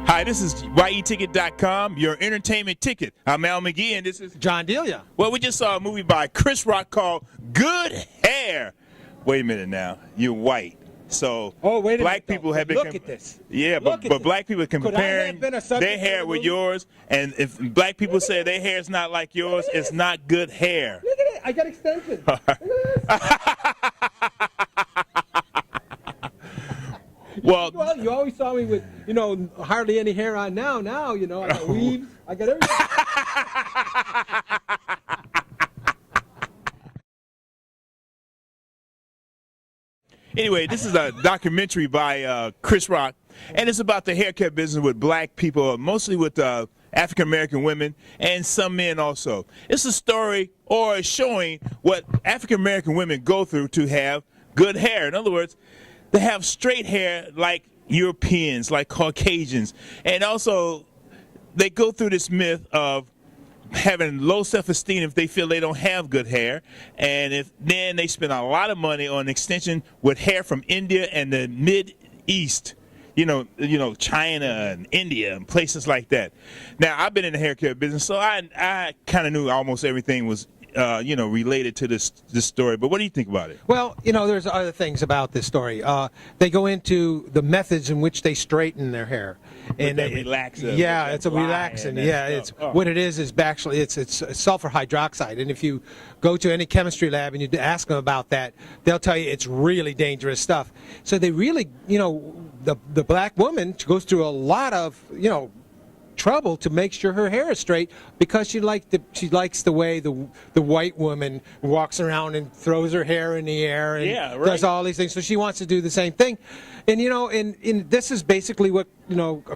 Hi, this is YETicket.com, your entertainment ticket. I'm Al McGee, and this is John Delia. Well, we just saw a movie by Chris Rock called Good Hair. Wait a minute now. You're white. So black people have been look at this. Yeah, but black people are comparing their hair with yours, and if black people say their hair is not like yours, it's not good hair. Look at it. I got extensions. Look at this. Well, you always saw me with, hardly any hair on now. Now, I got weaves. I got everything. Anyway, this is a documentary by Chris Rock, and it's about the haircut business with black people, mostly with African-American women and some men also. It's a story or showing what African-American women go through to have good hair. In other words, they have straight hair like Europeans, like Caucasians, and also they go through this myth of having low self-esteem if they feel they don't have good hair, and then they spend a lot of money on extension with hair from India and the Mid-East, China and India and places like that. Now, I've been in the haircut business, so I kind of knew almost everything was related to this story. But what do you think about it? Well, there's other things about this story. They go into the methods in which they straighten their hair. And they relax it. Yeah, it's a relaxant. Yeah, it's what it is actually it's sulfur hydroxide. And if you go to any chemistry lab and you ask them about that, they'll tell you it's really dangerous stuff. So they really, the black woman goes through a lot of, trouble to make sure her hair is straight because she likes the way the white woman walks around and throws her hair in the air and does all these things. So she wants to do the same thing. And and this is basically what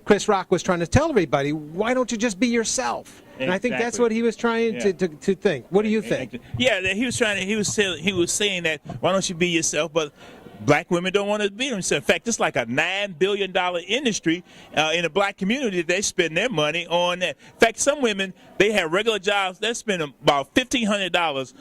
Chris Rock was trying to tell everybody. Why don't you just be yourself? Exactly. And I think that's what he was trying to think. What do you think? Yeah, he was saying that why don't you be yourself? But black women don't want to be themselves. In fact, it's like a $9 billion industry in the black community. They spend their money on that. In fact, some women, they have regular jobs. They spend about $1,500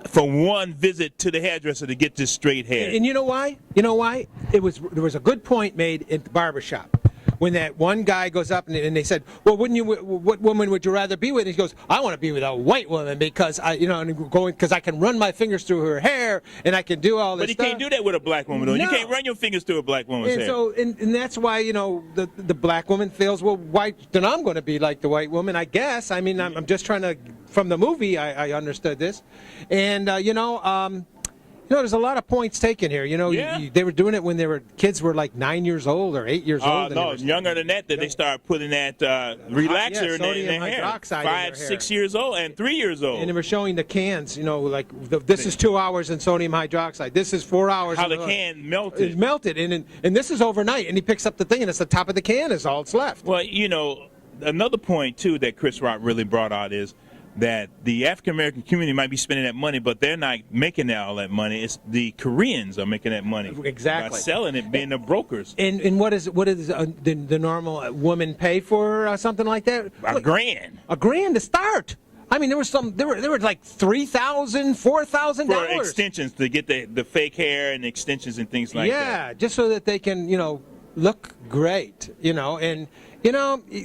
for one visit to the hairdresser to get this straight hair. And you know why? You know why? There was a good point made at the barbershop. When that one guy goes up and they said, well, what woman would you rather be with? And he goes, I want to be with a white woman because because I can run my fingers through her hair and I can do all this stuff. But you can't do that with a black woman, though. No. You can't run your fingers through a black woman's hair. So, and that's why, the black woman feels, well, why then I'm going to be like the white woman, I guess. I mean, I'm just trying to, from the movie, I understood this. And, there's a lot of points taken here. They were doing it when kids were like 9 years old or 8 years old. No, younger than that. They started putting that relaxer in their hair. 5, 6 years old and 3 years old. And they were showing the cans. This is 2 hours in sodium hydroxide. This is 4 hours. How the can melted. It's melted, and this is overnight. And he picks up the thing, and it's the top of the can is all that's left. Well, another point too that Chris Rock really brought out is that the African-American community might be spending that money, but they're not making all that money. It's the Koreans are making that money. Exactly. By selling it, being the brokers. And what is the normal woman pay for something like that? $1,000. $1,000 to start. I mean, there were like $3,000, $4,000 for extensions to get the fake hair and extensions and things like that. Yeah, just so that they can look great. And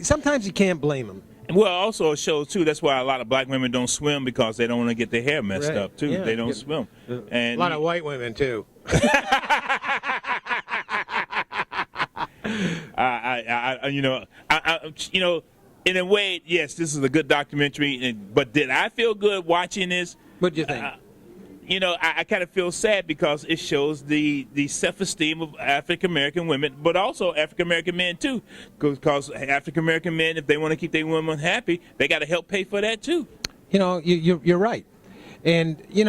sometimes you can't blame them. Well, also it shows too. That's why a lot of black women don't swim because they don't want to get their hair messed up too. Yeah, they don't swim. And a lot of white women too. In a way, yes, this is a good documentary. But did I feel good watching this? What do you think? I kind of feel sad because it shows the self-esteem of African-American women, but also African-American men, too. Because African-American men, if they want to keep their women happy, they got to help pay for that, too. You're right. And, you're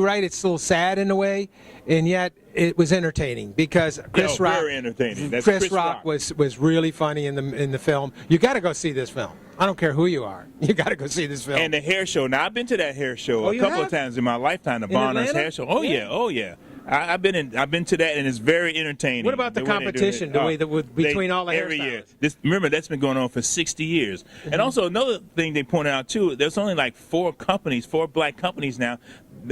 right, it's a little sad in a way, and yet it was entertaining because Chris Rock. Very entertaining. That's Chris Rock was really funny in the film. You got to go see this film. I don't care who you are. You got to go see this film. And the hair show. Now I've been to that hair show a couple of times in my lifetime. The Barnard's hair show. Oh yeah. I've been to that, and it's very entertaining. What about the competition? Between all the hairstyles? Every year. Remember, that's been going on for 60 years. Mm-hmm. And also another thing they pointed out too. There's only like 4 black companies now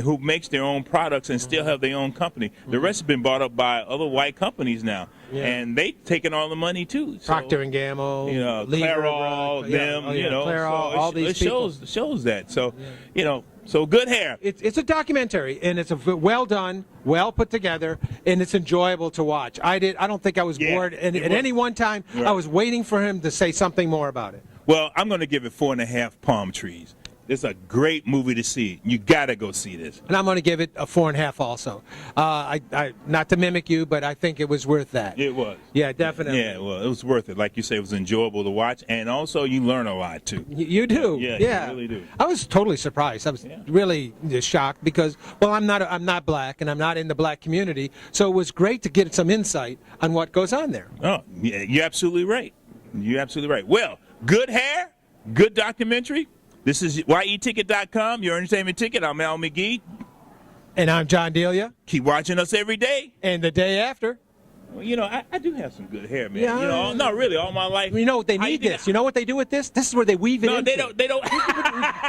who makes their own products and still have their own company. The rest have been bought up by other white companies now, and they taking all the money too. So, Procter and Gamble, you know, Lever, Clairol, them, you know, Clairol, so all these people. shows that. So, you know, so good hair. It's a documentary, and it's well done, well put together, and it's enjoyable to watch. I don't think I was bored, and at any one time, I was waiting for him to say something more about it. Well, I'm going to give it 4.5 palm trees. It's a great movie to see. You got to go see this. And I'm going to give it a 4.5 also. I not to mimic you, but I think it was worth that. It was. Yeah, definitely. Yeah, well, it was worth it. Like you say, it was enjoyable to watch, and also you learn a lot too. You do. Yeah, yeah, you really do. I was totally surprised. I was really shocked because, well, I'm not black, and I'm not in the black community, so it was great to get some insight on what goes on there. Oh, yeah, you're absolutely right. You're absolutely right. Well, good hair, good documentary. This is YETicket.com, your entertainment ticket. I'm Al McGee. And I'm John Delia. Keep watching us every day. And the day after. Well, you know, I do have some good hair, man. Yeah. You know, not really all my life. You know what they need this? You know what they do with this? This is where they weave it in. No, they don't.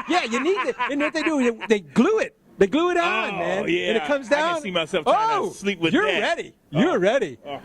Yeah, you need it. And what they do, they glue it. They glue it on, man. Yeah. And it comes down. I can see myself trying to sleep with you're that. ready. You're ready. Oh.